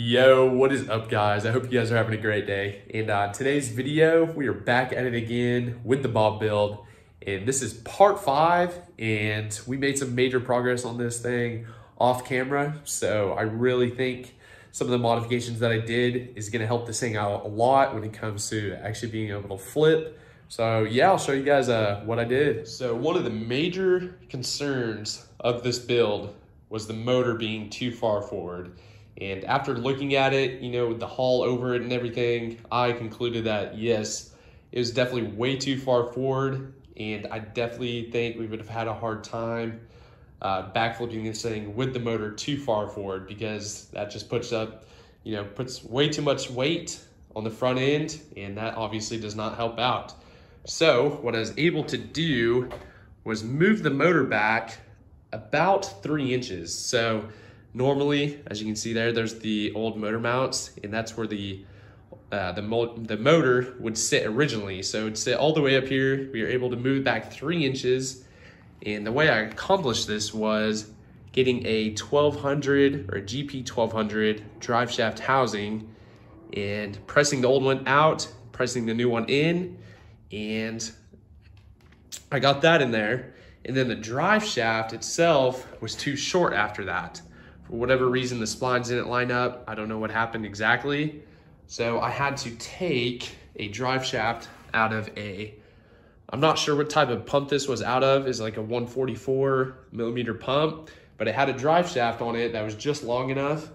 Yo, what is up, guys? I hope you guys are having a great day. And today's video, we are back at it again with the Bob build. And this is part 5, and we made some major progress on this thing off camera. So I really think some of the modifications that I did is gonna help this thing out a lot when it comes to actually being able to flip. So yeah, I'll show you guys what I did. So one of the major concerns of this build was the motor being too far forward. And after looking at it, you know, with the hull over it and everything, I concluded that yes, it was definitely way too far forward. And I definitely think we would have had a hard time backflipping this thing with the motor too far forward, because that just puts way too much weight on the front end, and that obviously does not help out. So what I was able to do was move the motor back about 3 inches. So normally, as you can see there's the old motor mounts, and that's where the motor would sit originally. So it'd sit all the way up here. We were able to move it back 3 inches. And the way I accomplished this was getting a 1200 or a GP 1200 drive shaft housing and pressing the old one out, pressing the new one in, and I got that in there. And then the drive shaft itself was too short after that. For whatever reason, the splines didn't line up. I don't know what happened exactly. So I had to take a drive shaft out of I'm not sure what type of pump this was out of. It's like a 144 millimeter pump, but it had a drive shaft on it that was just long enough.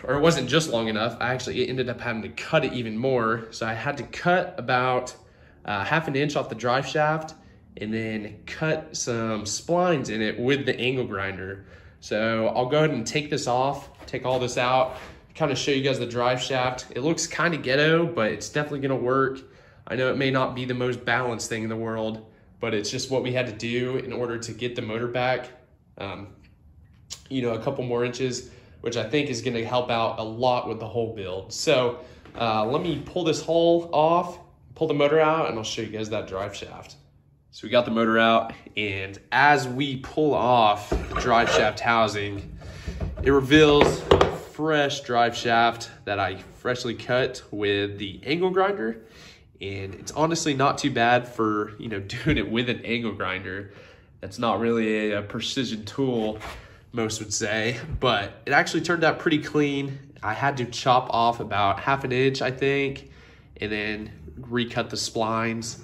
Or it wasn't just long enough. I actually ended up having to cut it even more. So I had to cut about half an inch off the drive shaft and then cut some splines in it with the angle grinder. So I'll go ahead and take this off, take all this out, kind of show you guys the drive shaft. It looks kind of ghetto, but it's definitely gonna work. I know it may not be the most balanced thing in the world, but it's just what we had to do in order to get the motor back, a couple more inches, which I think is gonna help out a lot with the whole build. So let me pull this hull off, pull the motor out, and I'll show you guys that drive shaft. So we got the motor out, and as we pull off the drive shaft housing, it reveals a fresh drive shaft that I freshly cut with the angle grinder. And it's honestly not too bad for, doing it with an angle grinder. That's not really a precision tool, most would say, but it actually turned out pretty clean. I had to chop off about half an inch, I think, and then recut the splines.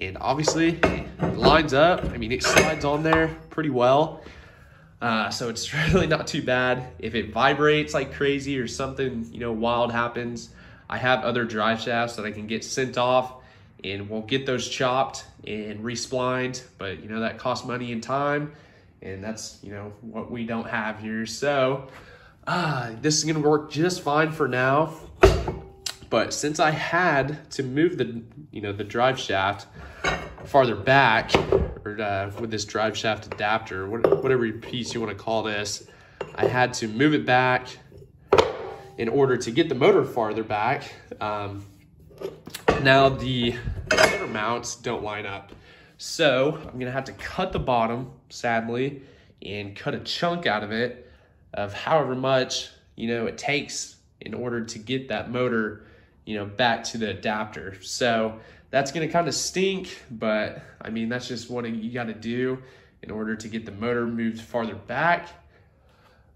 And obviously it lines up. I mean, it slides on there pretty well. So it's really not too bad. If it vibrates like crazy or something, wild happens, I have other drive shafts that I can get sent off, and we'll get those chopped and resplined. But that costs money and time, and that's, what we don't have here. So this is gonna work just fine for now. But since I had to move the drive shaft farther back, or with this drive shaft adapter, whatever piece you want to call this, I had to move it back in order to get the motor farther back. Now the motor mounts don't line up, so I'm gonna have to cut the bottom, sadly, and cut a chunk out of it of however much it takes in order to get that motor back to the adapter. So that's gonna kind of stink, but I mean, that's just what you gotta do in order to get the motor moved farther back.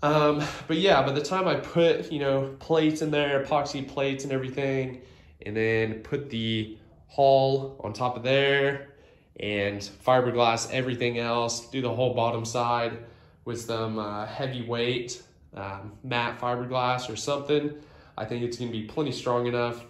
But yeah, by the time I put, plates in there, epoxy plates and everything, and then put the hull on top of there and fiberglass everything else, do the whole bottom side with some heavyweight matte fiberglass or something, I think it's gonna be plenty strong enough.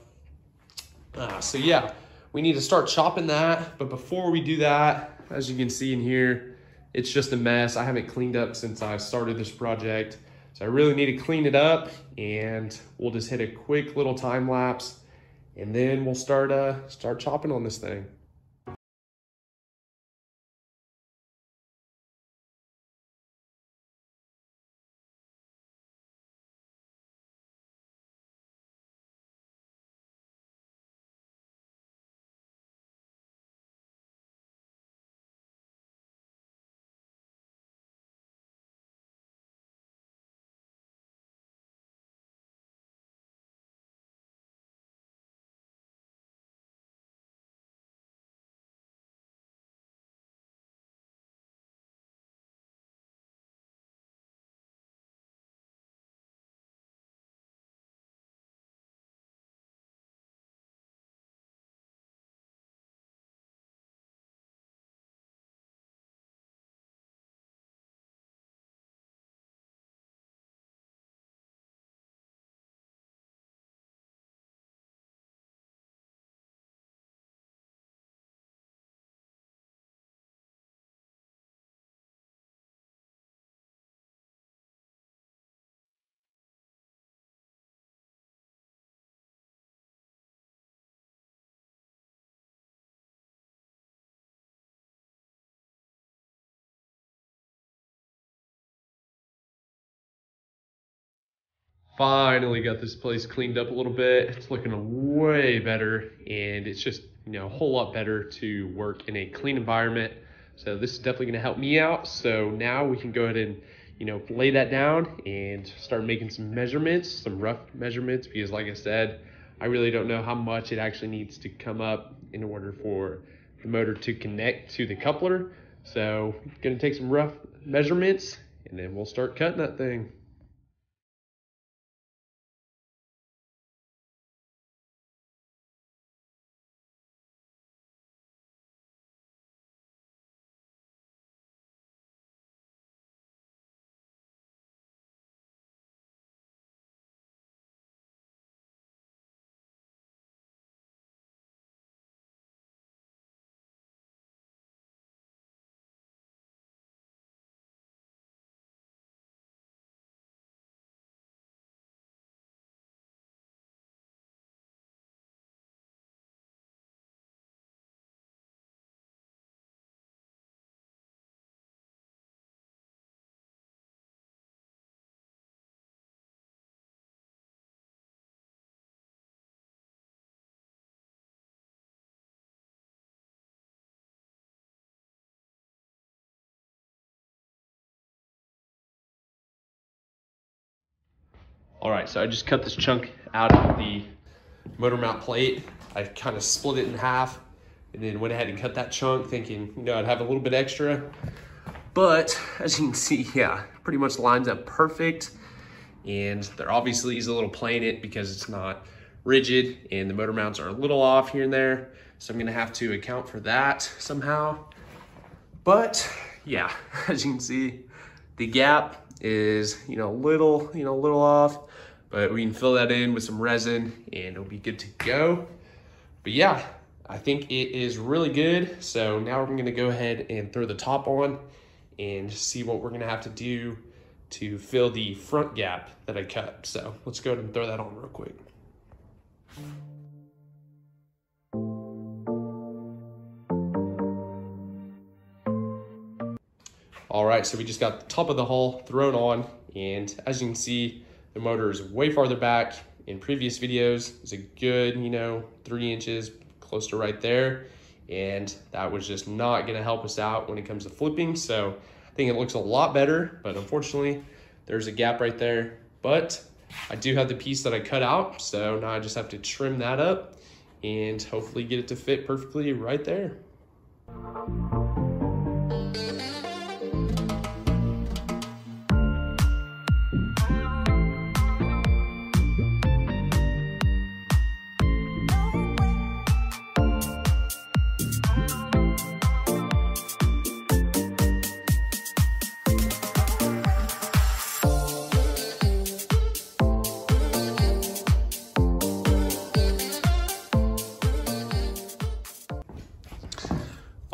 So yeah, we need to start chopping that. But before we do that, as you can see in here, it's just a mess. I haven't cleaned up since I started this project. So I really need to clean it up, and we'll just hit a quick little time lapse, and then we'll start chopping on this thing. Finally got this place cleaned up a little bit. It's looking way better, and it's just, a whole lot better to work in a clean environment. So this is definitely gonna help me out. So now we can go ahead and, lay that down and start making some measurements, some rough measurements, because like I said, I really don't know how much it actually needs to come up in order for the motor to connect to the coupler. So gonna take some rough measurements and then we'll start cutting that thing. All right, so I just cut this chunk out of the motor mount plate. I kind of split it in half and then went ahead and cut that chunk thinking, I'd have a little bit extra. But as you can see, yeah, pretty much lines up perfect. And there obviously is a little play in it because it's not rigid and the motor mounts are a little off here and there. So I'm gonna have to account for that somehow. But yeah, as you can see, the gap is, a little off, but we can fill that in with some resin and it'll be good to go. But yeah, I think it is really good. So now we're gonna go ahead and throw the top on and see what we're gonna have to do to fill the front gap that I cut. So let's go ahead and throw that on real quick. All right, so we just got the top of the hull thrown on, and as you can see, the motor is way farther back. In previous videos, it's a good, 3 inches, close to right there, and that was just not gonna help us out when it comes to flipping. So I think it looks a lot better, but unfortunately, there's a gap right there. But I do have the piece that I cut out, so now I just have to trim that up and hopefully get it to fit perfectly right there.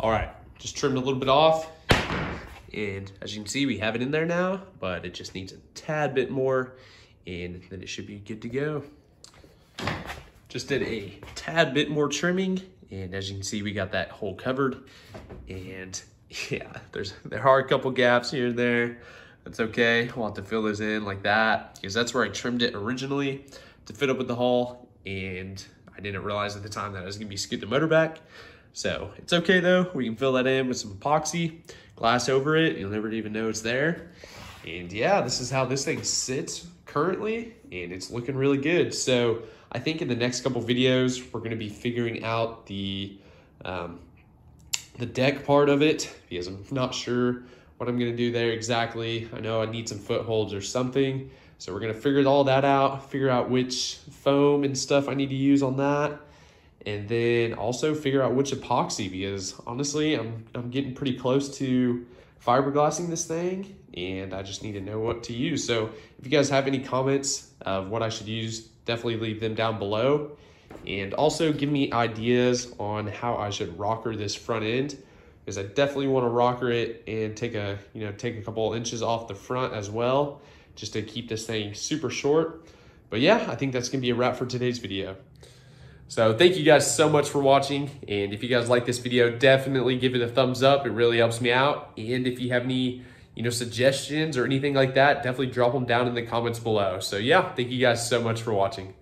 All right, just trimmed a little bit off. And as you can see, we have it in there now, but it just needs a tad bit more and then it should be good to go. Just did a tad bit more trimming. And as you can see, we got that hole covered. And yeah, there are a couple gaps here and there. That's okay, we'll have to fill those in like that because that's where I trimmed it originally to fit up with the hull. And I didn't realize at the time that I was gonna be scooting the motor back. So it's okay though, we can fill that in with some epoxy, glass over it, you'll never even know it's there. And yeah, this is how this thing sits currently, and it's looking really good. So I think in the next couple videos, we're gonna be figuring out the deck part of it, because I'm not sure what I'm gonna do there exactly. I know I need some footholds or something. So we're gonna figure all that out, figure out which foam and stuff I need to use on that. And then also figure out which epoxy, because honestly, I'm getting pretty close to fiberglassing this thing and I just need to know what to use. So if you guys have any comments of what I should use, definitely leave them down below. And also give me ideas on how I should rocker this front end, because I definitely want to rocker it and take a couple inches off the front as well, just to keep this thing super short. But yeah, I think that's gonna be a wrap for today's video. So thank you guys so much for watching. And if you guys like this video, definitely give it a thumbs up. It really helps me out. And if you have any, suggestions or anything like that, definitely drop them down in the comments below. So yeah, thank you guys so much for watching.